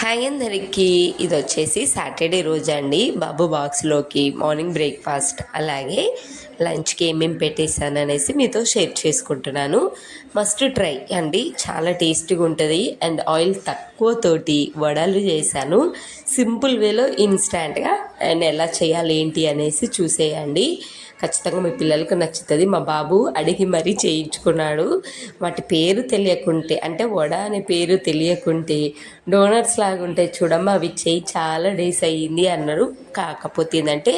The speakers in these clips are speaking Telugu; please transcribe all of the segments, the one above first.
హాయ్ అందరికి, ఇది వచ్చేసి సాటర్డే రోజు అండి. బాబు బాక్స్లోకి మార్నింగ్ బ్రేక్ఫాస్ట్ అలాగే లంచ్కి ఏమేమి పెట్టేశాను అనేసి మీతో షేర్ చేసుకుంటున్నాను. మస్ట్ ట్రై అండి, చాలా టేస్టీగా ఉంటుంది. అండ్ ఆయిల్ తక్కువతోటి వడలు చేశాను సింపుల్ వేలో ఇన్స్టాంట్గా. అండ్ ఎలా చేయాలి ఏంటి అనేసి చూసేయండి. ఖచ్చితంగా మీ పిల్లలకు నచ్చుతుంది. మా బాబు అడిగి మరీ చేయించుకున్నాడు. వాటి పేరు తెలియకుంటే, అంటే వడ అనే పేరు తెలియకుంటే డోనట్స్ లాగా ఉంటాయి చూడమ్మా, అవి చేయి చాలా డేస్ అయ్యింది అన్నారు. కాకపోతే ఏంటంటే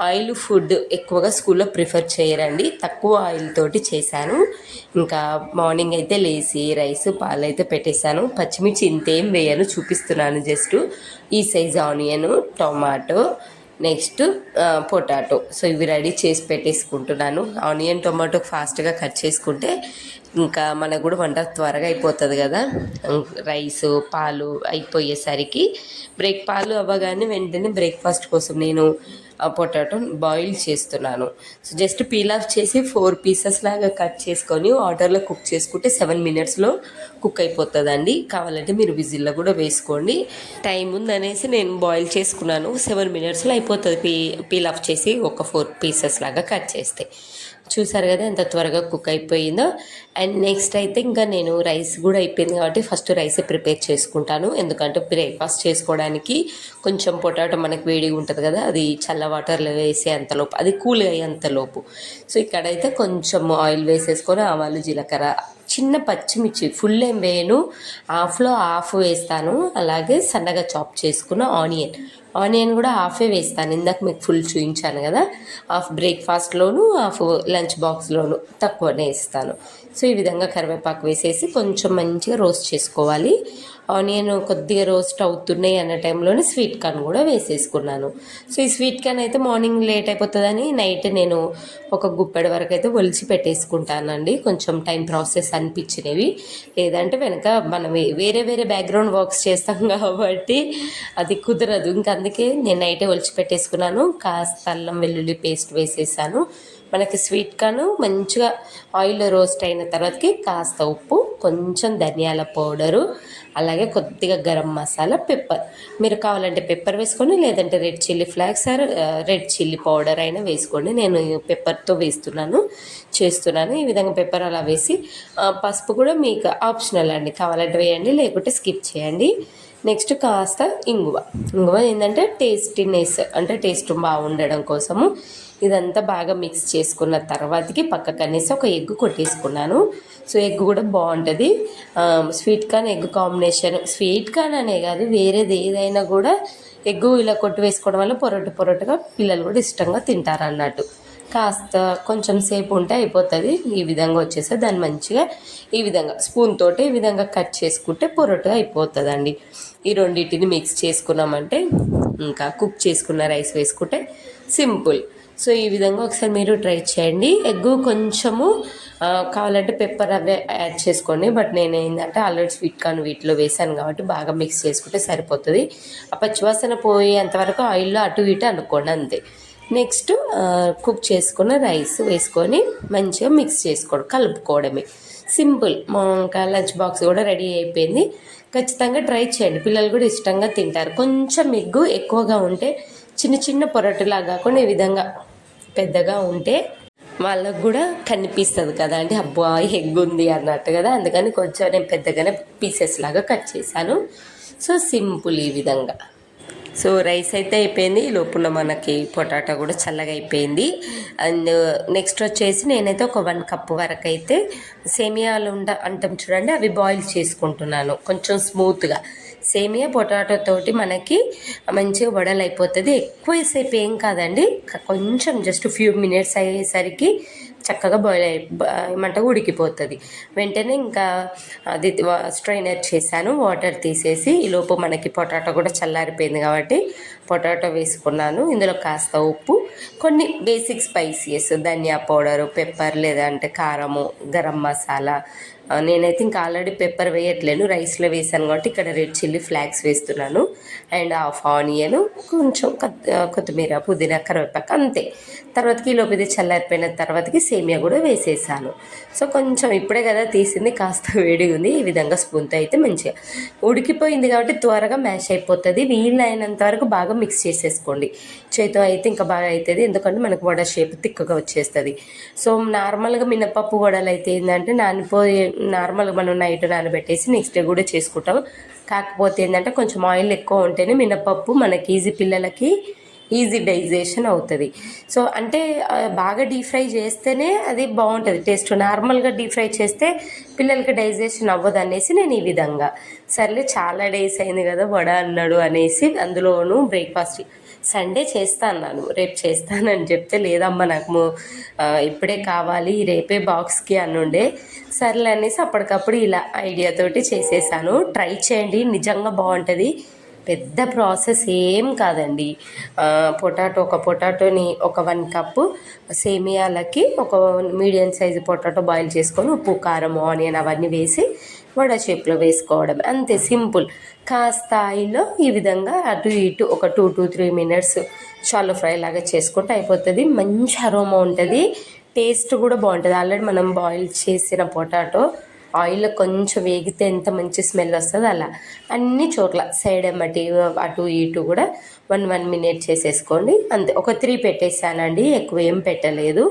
ఆయిల్ ఫుడ్ ఎక్కువగా స్కూల్లో ప్రిఫర్ చేయరండి, తక్కువ ఆయిల్ తోటి చేశాను. ఇంకా మార్నింగ్ అయితే లేచి రైస్ పాలు అయితే పెట్టేశాను. పచ్చిమిర్చి ఇంతేం వేయను, చూపిస్తున్నాను జస్ట్. ఈ size onion, tomato, next potato. So ఇవి రెడీ చేసి పెట్టేసుకుంటున్నాను. ఆనియన్ టొమాటో ఫాస్ట్గా కట్ చేసుకుంటే ఇంకా మనకు కూడా వంట త్వరగా అయిపోతుంది కదా. రైస్ పాలు అయిపోయేసరికి పాలు అవ్వగానే వెంటనే బ్రేక్ఫాస్ట్ కోసం నేను పొటాటో బాయిల్ చేస్తున్నాను. సో జస్ట్ పీల్ ఆఫ్ చేసి 4 పీసెస్ లాగా కట్ చేసుకొని వాటర్లో కుక్ చేసుకుంటే 7 మినిట్స్లో కుక్ అయిపోతుందండి. కావాలంటే మీరు విజిల్లో కూడా వేసుకోండి. టైం ఉందనేసి నేను బాయిల్ చేసుకున్నాను. 7 మినిట్స్లో అయిపోతుంది పీల్ ఆఫ్ చేసి ఒక 4 పీసెస్ లాగా కట్ చేస్తే. చూసారు కదా ఎంత త్వరగా కుక్ అయిపోయిందో. అండ్ నెక్స్ట్ అయితే ఇంకా నేను రైస్ కూడా అయిపోయింది కాబట్టి ఫస్ట్ రైసే ప్రిపేర్ చేసుకుంటాను. ఎందుకంటే బ్రేక్ఫాస్ట్ చేసుకోవడానికి కొంచెం పొటాటో మనకి వేడిగా ఉంటుంది కదా, అది చల్ల వాటర్లో వేసే అంతలోపు, అది కూల్ అయ్యేంతలోపు. సో ఇక్కడైతే కొంచెం ఆయిల్ వేసేసుకొని ఆవాలు జీలకర్ర, చిన్న పచ్చిమిర్చి ఫుల్ ఏం వేయను, హాఫ్లో హాఫ్ వేస్తాను. అలాగే సన్నగా చాప్ చేసుకున్న ఆనియన్ కూడా హాఫే వేస్తాను. ఇందాక మీకు ఫుల్ చూపించాను కదా, హాఫ్ బ్రేక్ఫాస్ట్లోను హాఫ్ లంచ్ బాక్స్లోను తక్కువనే వేస్తాను. సో ఈ విధంగా కరివేపాకు వేసేసి కొంచెం మంచిగా రోస్ట్ చేసుకోవాలి. ఆనియన్ కొద్దిగా రోస్ట్ అవుతున్నాయి అన్న టైంలోనే స్వీట్ కార్న్ కూడా వేసేసుకున్నాను. సో ఈ స్వీట్ కార్న్ అయితే మార్నింగ్ లేట్ అయిపోతుందని నైట్ నేను ఒక గుప్పెడు వరకు అయితే ఒలిచి పెట్టేసుకుంటానండి. కొంచెం టైం ప్రాసెస్ అనిపించినవి, లేదంటే వెనక మనం వేరే బ్యాక్గ్రౌండ్ వర్క్స్ చేస్తాం కాబట్టి అది కుదరదు. ఇంకా అందుకే నేను నైటే ఒలిచి పెట్టేసుకున్నాను. కాస్త అల్లం వెల్లుల్లి పేస్ట్ వేసేసాను. మనకి స్వీట్ కార్న్ మంచిగా ఆయిల్ రోస్ట్ అయిన తర్వాతకి కాస్త ఉప్పు, కొంచెం ధనియాల పౌడరు, అలాగే కొద్దిగా గరం మసాలా, పెప్పర్. మీరు కావాలంటే పెప్పర్ వేసుకోండి, లేదంటే red chilli flakes or red chilli powder అయినా వేసుకోండి. నేను పెప్పర్తో చేస్తున్నాను. ఈ విధంగా పెప్పర్ అలా వేసి, పసుపు కూడా మీకు ఆప్షనల్ అండి, కావాలంటే వేయండి లేకుంటే స్కిప్ చేయండి. నెక్స్ట్ కాస్త ఇంగువ ఏంటంటే టేస్టీనెస్, అంటే టేస్ట్ బాగుండడం కోసము. ఇదంతా బాగా మిక్స్ చేసుకున్న తర్వాతకి పక్కకు అనేసి ఒక ఎగ్ కొట్టేసుకున్నాను. సో ఎగ్ కూడా బాగుంటుంది. Sweet corn egg combination, sweet corn అనే కాదు వేరేది ఏదైనా కూడా ఎగ్ ఇలా కొట్టి వేసుకోవడం వల్ల పొరటుగా పిల్లలు కూడా ఇష్టంగా తింటారు అన్నట్టు. కాస్త కొంచెం సేపు ఉంటే అయిపోతుంది. ఈ విధంగా వచ్చేస్తే దాన్ని మంచిగా ఈ విధంగా స్పూన్ తోటి ఈ విధంగా కట్ చేసుకుంటే పొరటుగా అయిపోతుందండి. ఈ రెండింటిని మిక్స్ చేసుకున్నామంటే ఇంకా కుక్ చేసుకున్న రైస్ వేసుకుంటే సింపుల్. సో ఈ విధంగా ఒకసారి మీరు ట్రై చేయండి. ఎగ్ కొంచెము కావాలంటే పెప్పర్ అవే యాడ్ చేసుకోండి, బట్ నేను ఏంటంటే ఆల్రెడీ స్వీట్ కార్న్ వీటిలో వేసాను కాబట్టి బాగా మిక్స్ చేసుకుంటే సరిపోతుంది. ఆ పచ్చివాసన పోయేంతవరకు ఆయిల్లో అటు ఇటు అనుకోండి అంతే. నెక్స్ట్ కుక్ చేసుకున్న రైస్ వేసుకొని మంచిగా మిక్స్ చేసుకోవడం, కలుపుకోవడమే సింపుల్. ఇంకా లంచ్ బాక్స్ కూడా రెడీ అయిపోయింది. ఖచ్చితంగా ట్రై చేయండి, పిల్లలు కూడా ఇష్టంగా తింటారు. కొంచెం ఎగ్గు ఎక్కువగా ఉంటే, చిన్న పొరటులాగా కాకుండా ఈ విధంగా పెద్దగా ఉంటే వాళ్ళకు కూడా కనిపిస్తుంది కదా, అంటే అబ్బా ఎగ్ ఉంది అన్నట్టు కదా. అందుకని కొంచెం నేను పెద్దగానే పీసెస్ లాగా కట్ చేశాను. సో సింపుల్ ఈ విధంగా. సో రైస్ అయితే అయిపోయింది, లోపల మనకి పొటాటో కూడా చల్లగా అయిపోయింది. అండ్ నెక్స్ట్ వచ్చేసి నేనైతే ఒక 1 కప్ వరకు అయితే సేమియాలు అంటాం చూడండి, అవి బాయిల్ చేసుకుంటున్నాను కొంచెం స్మూత్గా. సేమియా పొటాటో తోటి మనకి మంచిగా వడలు అయిపోతుంది. ఎక్కువసేపు ఏం కాదండి, కొంచెం జస్ట్ ఫ్యూ మినిట్స్ అయ్యేసరికి చక్కగా ఏమంటే ఉడికిపోతుంది. వెంటనే ఇంకా అది స్ట్రైనర్ చేశాను, వాటర్ తీసేసి. ఈలోపు మనకి పొటాటో కూడా చల్లారిపోయింది కాబట్టి పొటాటో వేసుకున్నాను. ఇందులో కాస్త ఉప్పు, కొన్ని బేసిక్ స్పైసీస్, ధనియా పౌడరు, పెప్పర్, లేదంటే కారము, గరం మసాలా. నేనైతే ఇంకా ఆల్రెడీ పెప్పర్ వేయట్లేను, రైస్లో వేసాను కాబట్టి ఇక్కడ రెడ్ చిల్లీ ఫ్లాక్స్ వేస్తున్నాను. అండ్ హాఫ్ ఆనియన్, కొంచెం కొత్తిమీర, పుదీనా, కరివేపాకు, అంతే. తర్వాతకి ఈలోపు ఇది చల్లారిపోయిన తర్వాతకి సేమియా కూడా వేసేసాను. సో కొంచెం ఇప్పుడే కదా తీసింది, కాస్త వేడిగా ఉంది. ఈ విధంగా స్పూన్తో అయితే మంచిగా ఉడికిపోయింది కాబట్టి త్వరగా మ్యాష్ అయిపోతుంది. వీలైనంత వరకు బాగా మిక్స్ చేసేసుకోండి. చేతితో అయితే ఇంకా బాగా అవుతుంది, ఎందుకంటే మనకు వడ షేప్ తిక్కగా వచ్చేస్తుంది. సో నార్మల్గా మినపప్పు వడలు అయితే ఏంటంటే నార్మల్గా మనం నైట్ నానబెట్టేసి నెక్స్ట్ డే కూడా చేసుకుంటాం. కాకపోతే ఏంటంటే కొంచెం ఆయిల్ ఎక్కువ ఉంటేనే మినపప్పు మనకి పిల్లలకి ఈజీ డైజెషన్ అవుతుంది. సో అంటే బాగా డీప్ ఫ్రై చేస్తేనే అది బాగుంటుంది టేస్ట్. నార్మల్గా డీప్ ఫ్రై చేస్తే పిల్లలకి డైజెషన్ అవ్వదు అనేసి నేను ఈ విధంగా, సర్లే చాలా డేస్ అయింది కదా వడ అన్నాడు అనేసి, అందులోనూ బ్రేక్ఫాస్ట్ సండే చేస్తా అన్నాను, రేపు చేస్తానని చెప్తే లేదమ్మా నాకు ఇప్పుడే కావాలి రేపే బాక్స్కి అనుండే. సర్లే అనేసి అప్పటికప్పుడు ఇలా ఐడియాతోటి చేసేసాను. ట్రై చేయండి, నిజంగా బాగుంటుంది. పెద్ద ప్రాసెస్ ఏం కాదండి. ఒక పొటాటోని ఒక 1 కప్పు సేమియాలకి ఒక మీడియం సైజు పొటాటో బాయిల్ చేసుకొని ఉప్పు కారం ఆనియన్ అవన్నీ వేసి వడ షేప్లో వేసుకోవడం, అంతే సింపుల్. కాస్త ఆయిల్లో ఈ విధంగా అటు ఇటు ఒక 2 to 3 minutes షాలో ఫ్రై లాగా చేసుకుంటే అయిపోతుంది. మంచి అరోమా ఉంటుంది, టేస్ట్ కూడా బాగుంటుంది. ఆల్రెడీ మనం బాయిల్ చేసిన పొటాటో ఆయిల్లో కొంచెం వేగితే ఎంత మంచి స్మెల్ వస్తుందో అలా అన్ని చోట్ల సైడ్ ఎమ్మటి అటు ఇటు కూడా 1 minute చేసేసుకోండి. అంతే, ఒక 3 పెట్టేసానండి, ఎక్కువ ఏం పెట్టలేదు.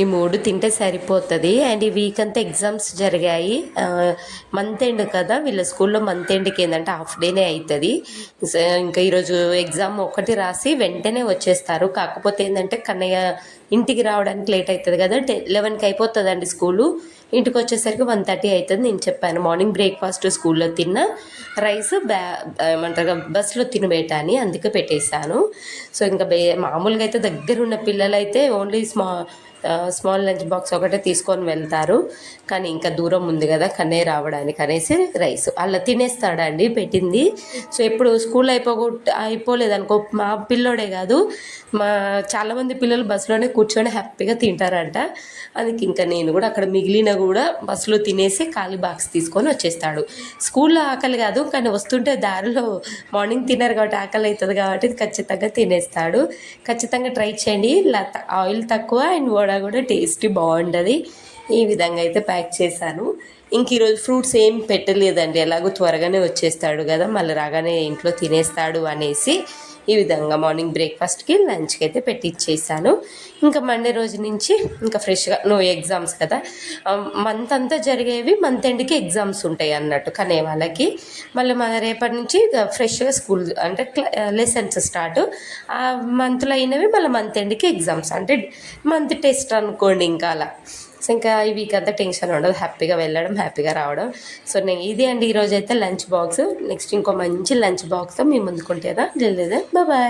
ఈ 3 తింటే సరిపోతుంది. అండ్ ఈ వీక్ అంతా ఎగ్జామ్స్ జరిగాయి, మంత్ ఎండ్ కదా, వీళ్ళ స్కూల్లో మంత్ ఎండ్కి ఏంటంటే హాఫ్ డేనే అవుతుంది. ఇంకా ఈరోజు ఎగ్జామ్ ఒకటి రాసి వెంటనే వచ్చేస్తారు. కాకపోతే ఏంటంటే కన్నయ్య ఇంటికి రావడానికి లేట్ అవుతుంది కదా, 11కి అయిపోతుందండి స్కూలు. ఇంటికి వచ్చేసరికి 1:30 అవుతుంది. నేను చెప్పాను మార్నింగ్ బ్రేక్ఫాస్ట్ స్కూల్లో తిన్న రైస్ ఏమంటారు బస్సులో తినబెట్టా అని, అందుకే పెట్టేశాను. సో ఇంకా మామూలుగా అయితే దగ్గర ఉన్న పిల్లలైతే ఓన్లీ స్మాల్ లంచ్ బాక్స్ ఒకటే తీసుకొని వెళ్తారు. కానీ ఇంకా దూరం ఉంది కదా కన్నయ్య రావడానికి అనేసి రైస్ అలా తినేస్తాడండి పెట్టింది. సో ఎప్పుడు స్కూల్ అయిపోలేదనుకో, మా పిల్లోడే కాదు చాలామంది పిల్లలు బస్సులోనే కూర్చొని హ్యాపీగా తింటారంట. అందుకే ఇంకా నేను కూడా అక్కడ మిగిలిన కూడా బస్సులో తినేసి ఖాళీ బాక్స్ తీసుకొని వచ్చేస్తాడు. స్కూల్లో ఆకలి కాదు, కానీ వస్తుంటే దారిలో మార్నింగ్ తిన్నారు కాబట్టి ఆకలి అవుతుంది కాబట్టి ఖచ్చితంగా తినేస్తాడు. ఖచ్చితంగా ట్రై చేయండి, ఆయిల్ తక్కువ అండ్ వడ కూడా టేస్టీ బాగుంటుంది. ఈ విధంగా అయితే ప్యాక్ చేశాను. ఇంక ఈరోజు ఫ్రూట్స్ ఏం పెట్టలేదండి, ఎలాగో త్వరగానే వచ్చేస్తాడు కదా, మళ్ళీ రాగానే ఇంట్లో తినేస్తాడు అనేసి ఈ విధంగా మార్నింగ్ బ్రేక్ఫాస్ట్కి లంచ్కి అయితే పెట్టిచ్చేసాను. ఇంకా మండే రోజు నుంచి ఇంకా ఫ్రెష్గా ఎగ్జామ్స్ కదా, మంత్ అంతా జరిగేవి మంత్ ఎండ్కి ఎగ్జామ్స్ ఉంటాయి అన్నట్టు కానీ వాళ్ళకి. మళ్ళీ రేపటి నుంచి ఫ్రెష్గా స్కూల్ అంటే లెసన్స్ స్టార్ట్. ఆ మంత్లో అయినవి మళ్ళీ మంత్ ఎండ్కి ఎగ్జామ్స్, అంటే మంత్ టెస్ట్ అనుకోండి ఇంకా అలా. సో ఇంకా ఈ వీక్ అంతా టెన్షన్ ఉండదు, హ్యాపీగా వెళ్ళడం హ్యాపీగా రావడం. సో నేను ఇది అండి ఈరోజు అయితే లంచ్ బాక్స్. నెక్స్ట్ ఇంకో మంచి లంచ్ బాక్స్తో మీ ముందుకుంటేదా లేదా బాయ్.